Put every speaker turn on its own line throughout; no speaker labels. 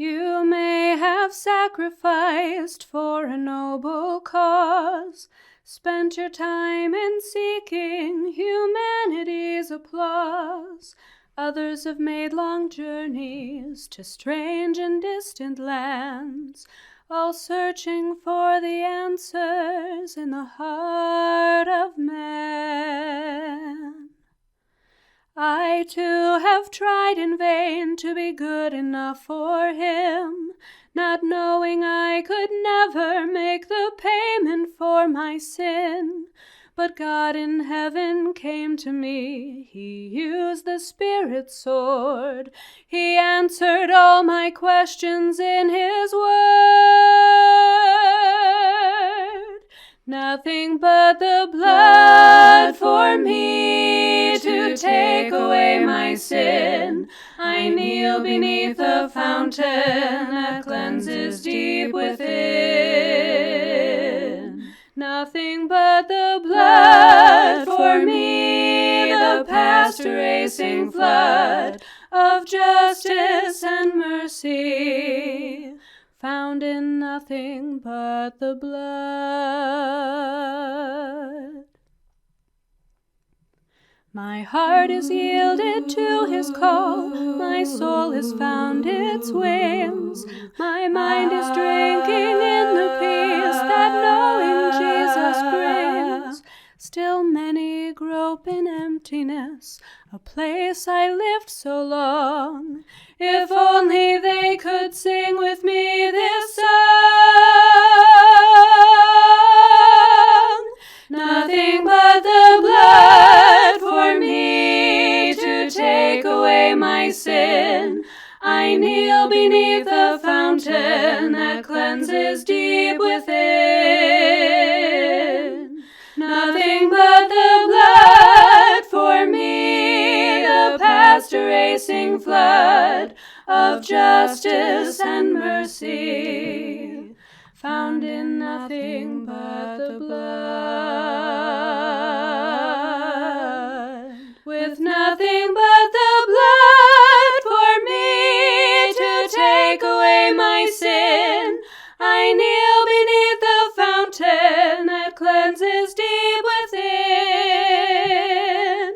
You may have sacrificed for a noble cause, spent your time in seeking humanity's applause. Others have made long journeys to strange and distant lands, all searching for the answers in the heart of man. I too have tried in vain to be good enough for him, not knowing I could never make the payment for my sin. But God in heaven came to me, he used the Spirit's sword, he answered all my questions in his word. Nothing but the blood for me to take away my sin. I kneel beneath a fountain that cleanses deep within. Nothing but the blood for me, the past erasing flood of justice and mercy, found in nothing but the blood. My heart is yielded to his call, my soul has found its wings, my mind is drinking in the peace that knowing Jesus brings. Still many grope in emptiness, a place I lived so long. If only they could sing with me this song. Nothing but the blood for me to take away my sin. I kneel beneath the fountain that cleanses deep within. Nothing but the blood for me, the past erasing flood of justice and mercy, found in nothing but the blood. With nothing but the blood for me to take away my sin, I kneel beneath the fountain that cleanses deep within.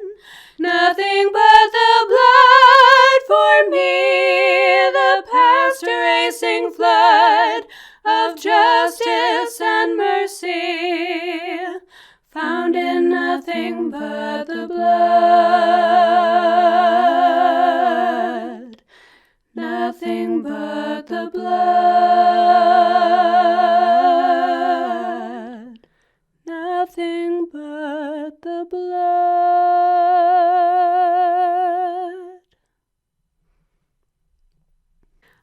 Nothing but the blood for me, the past erasing flood of justice and mercy, found in nothing but the blood. Nothing but the blood. Nothing but the blood.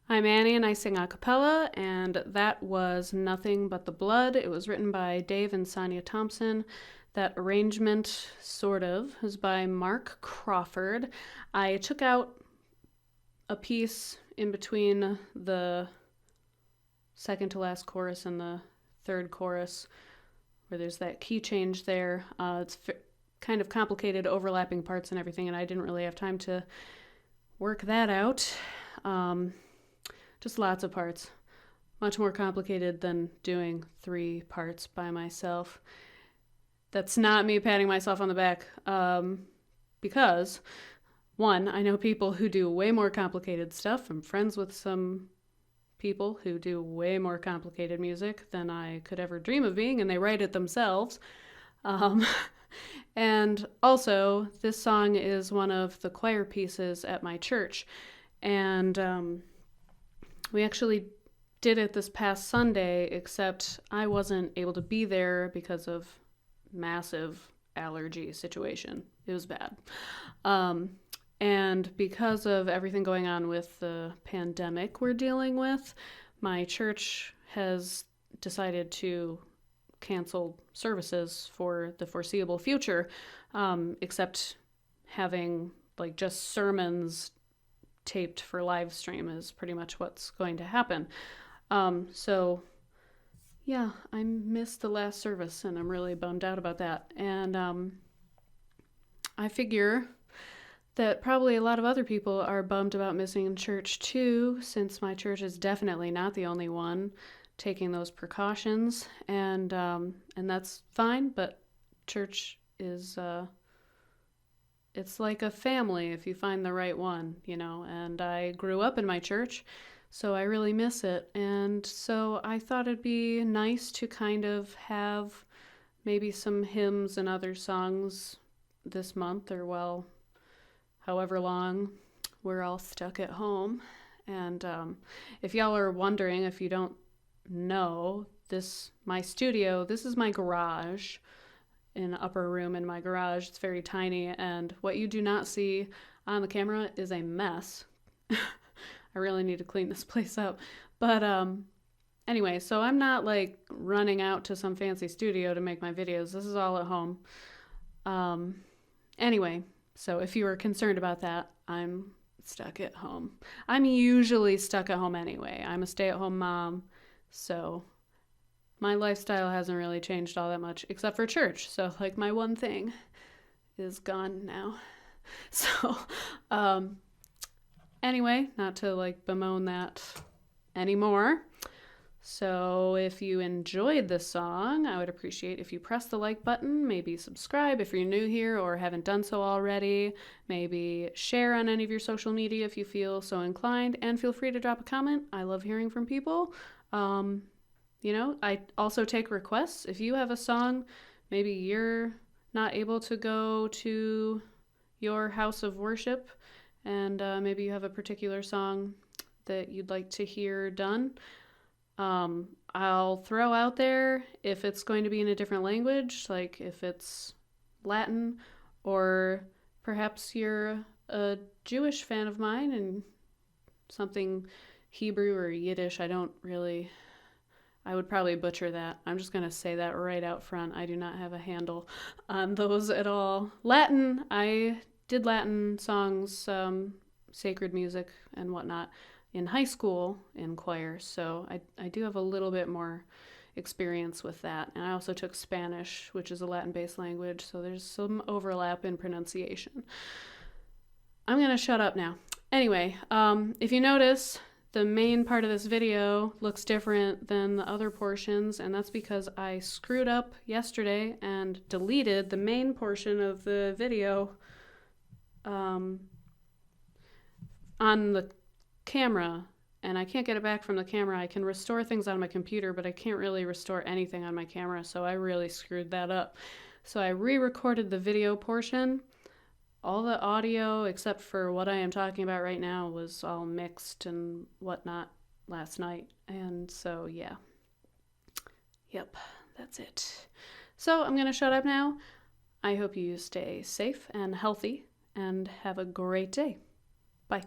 I'm Annie and I sing a cappella, and that was Nothing But the Blood. It was written by Dave and Sonya Thompson. That arrangement, sort of, is by Mark Crawford. I took out a piece in between the second to last chorus and the third chorus, where there's that key change there. It's kind of complicated, overlapping parts and everything, and I didn't really have time to work that out. Just lots of parts. Much more complicated than doing 3 parts by myself. That's not me patting myself on the back, because, one, I know people who do way more complicated stuff. I'm friends with some people who do way more complicated music than I could ever dream of being, and they write it themselves. And also, this song is one of the choir pieces at my church, and we actually did it this past Sunday, except I wasn't able to be there because of massive allergy situation. It was bad. And because of everything going on with the pandemic we're dealing with, my church has decided to cancel services for the foreseeable future, except having like just sermons taped for live stream is pretty much what's going to happen. So yeah, I missed the last service and I'm really bummed out about that. And I figure that probably a lot of other people are bummed about missing in church too, since my church is definitely not the only one taking those precautions, and that's fine. But church is it's like a family if you find the right one, And I grew up in my church, so I really miss it, and so I thought it'd be nice to kind of have maybe some hymns and other songs this month, or well, however long we're all stuck at home. And if y'all are wondering, if you don't know, my studio, this is my garage, an upper room in my garage. It's very tiny, and what you do not see on the camera is a mess. I really need to clean this place up. But anyway, so I'm not like running out to some fancy studio to make my videos. This is all at home. Anyway, so if you were concerned about that, I'm stuck at home. I'm usually stuck at home anyway. I'm a stay-at-home mom, so my lifestyle hasn't really changed all that much, except for church. So, like, my one thing is gone now. So, anyway, not to, like, bemoan that anymore. So if you enjoyed this song, I would appreciate if you press the like button, maybe subscribe if you're new here or haven't done so already, maybe share on any of your social media if you feel so inclined, and feel free to drop a comment. I love hearing from people. I also take requests. If you have a song, maybe you're not able to go to your house of worship, and maybe you have a particular song that you'd like to hear done, I'll throw out there if it's going to be in a different language, like if it's Latin, or perhaps you're a Jewish fan of mine and something Hebrew or Yiddish. I would probably butcher that. I'm just going to say that right out front. I do not have a handle on those at all. Latin, I did Latin songs, sacred music and whatnot, in high school in choir, so I do have a little bit more experience with that. And I also took Spanish, which is a Latin-based language, so there's some overlap in pronunciation. I'm going to shut up now. Anyway, if you notice, the main part of this video looks different than the other portions, and that's because I screwed up yesterday and deleted the main portion of the video on the camera, and I can't get it back from the camera. I can restore things on my computer, but I can't really restore anything on my camera, so I really screwed that up. So I re-recorded the video portion. All the audio, except for what I am talking about right now, was all mixed and whatnot last night, and so yeah. Yep, that's it. So I'm gonna shut up now. I hope you stay safe and healthy, and have a great day. Bye.